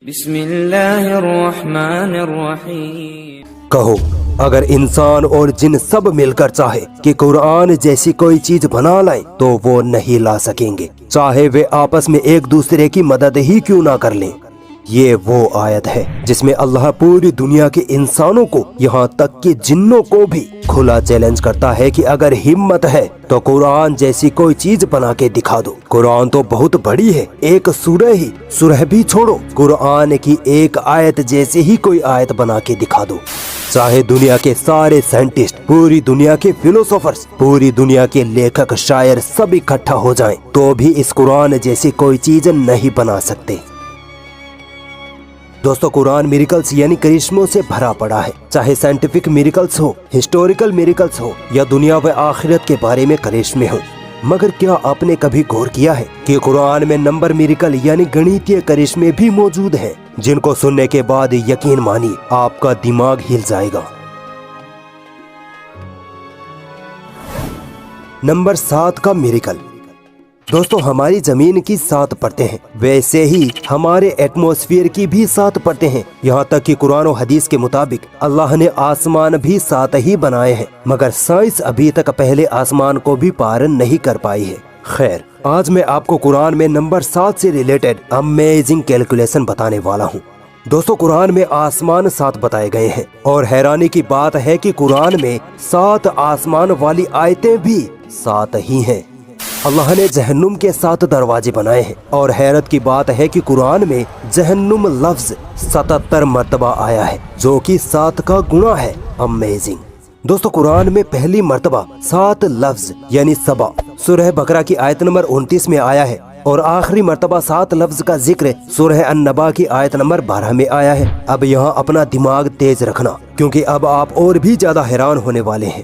بسم اللہ الرحمن الرحیم۔ کہو اگر انسان اور جن سب مل کر چاہے کہ قرآن جیسی کوئی چیز بنا لائیں تو وہ نہیں لا سکیں گے، چاہے وہ آپس میں ایک دوسرے کی مدد ہی کیوں نہ کر لیں۔ یہ وہ آیت ہے جس میں اللہ پوری دنیا کے انسانوں کو یہاں تک کہ جنوں کو بھی کھلا چیلنج کرتا ہے کہ اگر ہمت ہے تو قرآن جیسی کوئی چیز بنا کے دکھا دو۔ قرآن تو بہت بڑی ہے، ایک سورہ بھی چھوڑو، قرآن کی ایک آیت جیسی ہی کوئی آیت بنا کے دکھا دو۔ چاہے دنیا کے سارے سائنٹسٹ، پوری دنیا کے فلسفرز، پوری دنیا کے لیکھک شاعر سب اکٹھا ہو جائیں تو بھی اس قرآن جیسی کوئی چیز نہیں بنا سکتے۔ دوستو، قرآن میریکلز یعنی کرشموں سے بھرا پڑا ہے، چاہے سائنٹیفک میریکلز ہو، ہسٹوریکل میریکلز ہو یا دنیا و آخرت کے بارے میں کرشمے ہو۔ مگر کیا آپ نے کبھی غور کیا ہے کہ قرآن میں نمبر میریکل یعنی گنیتیہ کرشمے بھی موجود ہیں جن کو سننے کے بعد یقین مانی آپ کا دماغ ہل جائے گا۔ نمبر 7 کا میریکل۔ دوستو، ہماری زمین کی 7 پرتیں ہیں، ویسے ہی ہمارے ایٹماسفیئر کی بھی 7 پرتیں ہیں، یہاں تک کہ قرآن و حدیث کے مطابق اللہ نے آسمان بھی 7 ہی بنائے ہیں، مگر سائنس ابھی تک پہلے آسمان کو بھی پار نہیں کر پائی ہے۔ خیر، آج میں آپ کو قرآن میں نمبر 7 سے ریلیٹڈ امیزنگ کیلکولیشن بتانے والا ہوں۔ دوستو، قرآن میں آسمان 7 بتائے گئے ہیں اور حیرانی کی بات ہے کہ قرآن میں 7 آسمان والی آیتیں بھی 7 ہی ہیں۔ اللہ نے جہنم کے 7 دروازے بنائے ہیں اور حیرت کی بات ہے کہ قرآن میں جہنم لفظ 77 مرتبہ آیا ہے جو کہ 7 کا گنا ہے۔ امیزنگ۔ دوستو، قرآن میں پہلی مرتبہ 7 لفظ یعنی 7 سورہ بقرہ کی آیت نمبر 29 میں آیا ہے اور آخری مرتبہ 7 لفظ کا ذکر سورہ النبا کی آیت نمبر 12 میں آیا ہے۔ اب یہاں اپنا دماغ تیز رکھنا کیونکہ اب آپ اور بھی زیادہ حیران ہونے والے ہیں۔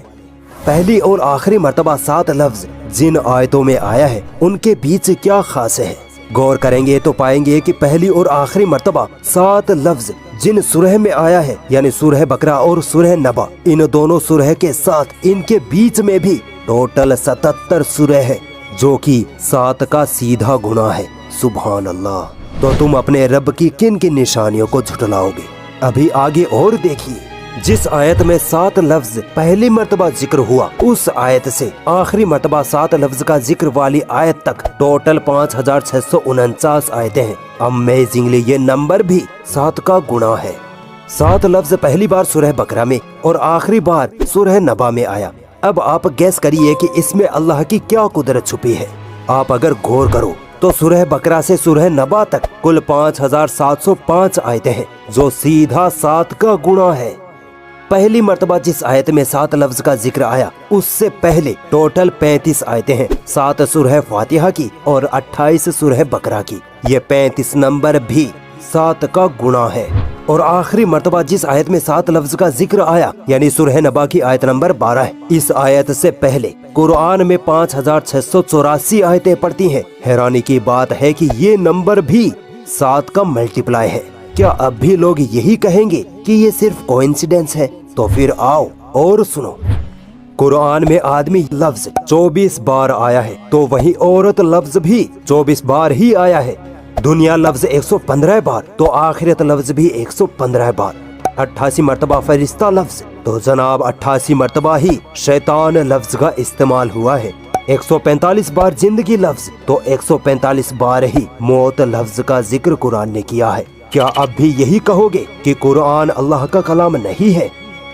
پہلی اور آخری مرتبہ 7 لفظ جن آیتوں میں آیا ہے ان کے بیچ کیا خاص ہے؟ غور کریں گے تو پائیں گے کہ پہلی اور آخری مرتبہ 7 لفظ جن سورہ میں آیا ہے یعنی سورہ بقرہ اور سورہ نبا، ان دونوں سورہ کے ساتھ ان کے بیچ میں بھی ٹوٹل 77 سورہ ہے جو کہ 7 کا سیدھا گنا ہے۔ سبحان اللہ۔ تو تم اپنے رب کی کن کن نشانیوں کو جھٹلاؤ گے؟ ابھی آگے اور دیکھیے، جس آیت میں 7 لفظ پہلی مرتبہ ذکر ہوا اس آیت سے آخری مرتبہ 7 لفظ کا ذکر والی آیت تک ٹوٹل 5649 آیتیں ہیں۔ امیزنگلی یہ نمبر بھی 7 کا گنا ہے۔ 7 لفظ پہلی بار سورہ بقرہ میں اور آخری بار سورہ نبا میں آیا۔ اب آپ گیس کریے کہ اس میں اللہ کی کیا قدرت چھپی ہے۔ آپ اگر غور کرو تو سورہ بقرہ سے سورہ نبا تک کل 5705 آیتیں ہیں جو سیدھا 7 کا گنا ہے۔ پہلی مرتبہ جس آیت میں 7 لفظ کا ذکر آیا اس سے پہلے ٹوٹل 35 آیتیں ہیں، 7 سورہ فاتحہ کی اور 28 سورہ بقرہ کی۔ یہ 35 نمبر بھی 7 کا گنا ہے۔ اور آخری مرتبہ جس آیت میں 7 لفظ کا ذکر آیا یعنی سورہ نبا کی آیت نمبر 12 ہے۔ اس آیت سے پہلے قرآن میں 5684 آیتیں پڑتی ہیں۔ حیرانی کی بات ہے کہ یہ نمبر بھی 7 کا ملٹیپلائی ہے۔ کیا اب بھی لوگ یہی کہیں گے کہ یہ صرف کوئنسیڈنس ہے؟ تو پھر آؤ اور سنو۔ قرآن میں آدمی لفظ 24 بار آیا ہے تو وہی عورت لفظ بھی 24 بار ہی آیا ہے۔ دنیا لفظ 115 بار تو آخرت لفظ بھی 115 بار۔ 88 مرتبہ فرشتہ لفظ تو جناب 88 مرتبہ ہی شیطان لفظ کا استعمال ہوا ہے۔ 145 بار زندگی لفظ تو 145 بار ہی موت لفظ کا ذکر قرآن نے کیا ہے۔ کیا اب بھی یہی کہو گے کہ قرآن اللہ کا کلام نہیں ہے؟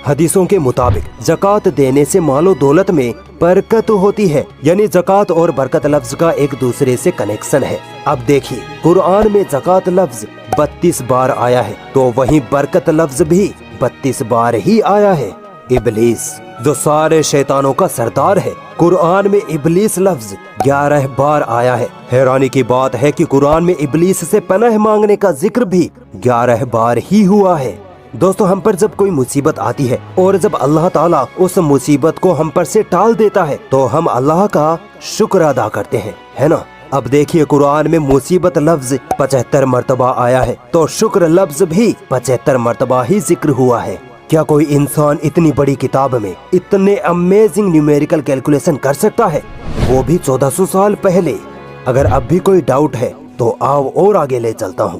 حدیثوں کے مطابق زکوٰۃ دینے سے مال و دولت میں برکت ہوتی ہے، یعنی زکوٰۃ اور برکت لفظ کا ایک دوسرے سے کنیکشن ہے۔ اب دیکھیے، قرآن میں زکوٰۃ لفظ 32 بار آیا ہے تو وہیں برکت لفظ بھی 32 بار ہی آیا ہے۔ ابلیس جو سارے شیطانوں کا سردار ہے، قرآن میں ابلیس لفظ 11 بار آیا ہے۔ حیرانی کی بات ہے کہ قرآن میں ابلیس سے پناہ مانگنے کا ذکر بھی 11 بار ہی ہوا ہے۔ دوستو، ہم پر جب کوئی مصیبت آتی ہے اور جب اللہ تعالیٰ اس مصیبت کو ہم پر سے ٹال دیتا ہے تو ہم اللہ کا شکر ادا کرتے ہیں، ہے نا؟ اب دیکھیے، قرآن میں مصیبت لفظ 75 مرتبہ آیا ہے تو شکر لفظ بھی 75 مرتبہ ہی ذکر ہوا ہے۔ کیا کوئی انسان اتنی بڑی کتاب میں اتنے امیزنگ نیومیریکل کیلکولیشن کر سکتا ہے، وہ بھی 1400 سال پہلے؟ اگر اب بھی کوئی ڈاؤٹ ہے تو آؤ اور آگے لے چلتا ہوں۔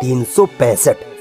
365।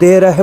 13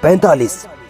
45।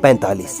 45।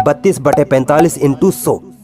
32/45 × 100